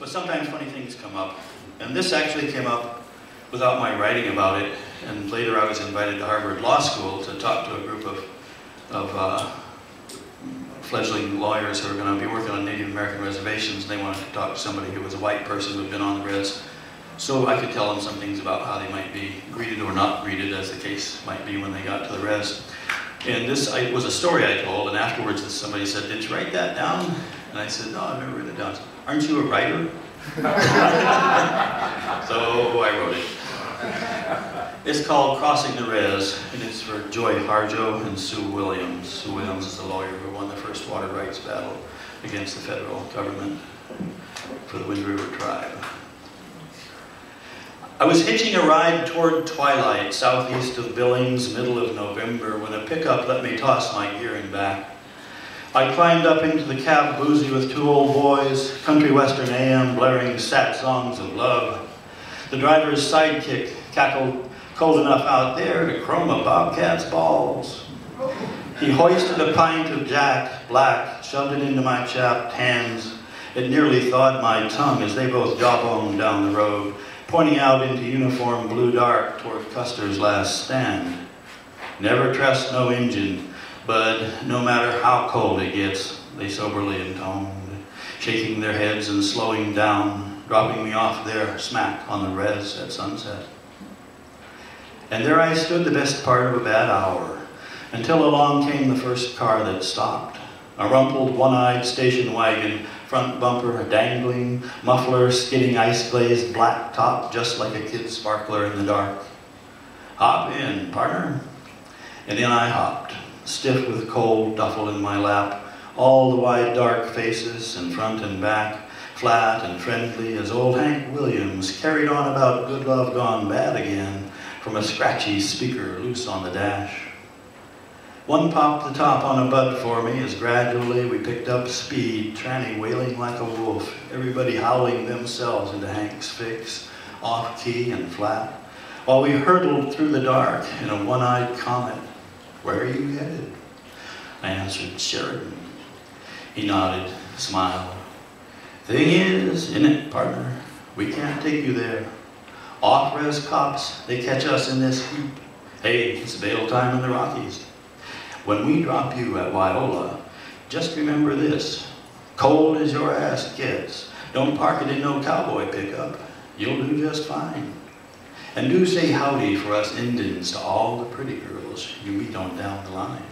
But sometimes funny things come up. And this actually came up without my writing about it. And later I was invited to Harvard Law School to talk to a group of fledgling lawyers who are going to be working on Native American reservations. And they wanted to talk to somebody who was a white person who had been on the res. So I could tell them some things about how they might be greeted or not greeted, as the case might be when they got to the res. And this was a story I told, and afterwards somebody said, "Did you write that down?" And I said, "No, I've never written it down." "Aren't you a writer?" So I wrote it. It's called Crossing the Res, and it's for Joy Harjo and Sue Williams. Sue Williams is the lawyer who won the first water rights battle against the federal government for the Wind River tribe. I was hitching a ride toward twilight, southeast of Billings, middle of November, when a pickup let me toss my gearing back. I climbed up into the cab boozy with two old boys, country western AM blaring sad songs of love. The driver's sidekick cackled, "Cold enough out there to chrome a bobcat's balls." He hoisted a pint of Jack Black, shoved it into my chapped hands. It nearly thawed my tongue as they both jawboned down the road, pointing out into uniform blue dark toward Custer's last stand. "Never trust no Injun, bud, no matter how cold it gets," they soberly intoned, shaking their heads and slowing down, dropping me off there smack on the res at sunset. And there I stood the best part of a bad hour, until along came the first car that stopped. A rumpled, one-eyed station wagon, front bumper dangling, muffler skidding ice-glazed black top just like a kid's sparkler in the dark. "Hop in, partner." And in I hopped, stiff with cold duffel in my lap, all the wide dark faces in front and back, flat and friendly as old Hank Williams carried on about good love gone bad again from a scratchy speaker loose on the dash. One popped the top on a bud for me as gradually we picked up speed, tranny wailing like a wolf, everybody howling themselves into Hank's fix, off-key and flat, while we hurtled through the dark in a one-eyed comet. "Where are you headed?" I answered, "Sheridan." He nodded, smiled. "Thing is, isn't it, partner? We can't take you there. Off-res cops, they catch us in this heap. Hey, it's bail time in the Rockies. When we drop you at Wyola, just remember this. Cold as your ass gets. Don't park it in no cowboy pickup. You'll do just fine. And do say howdy for us Indians to all the pretty girls you meet on down the line."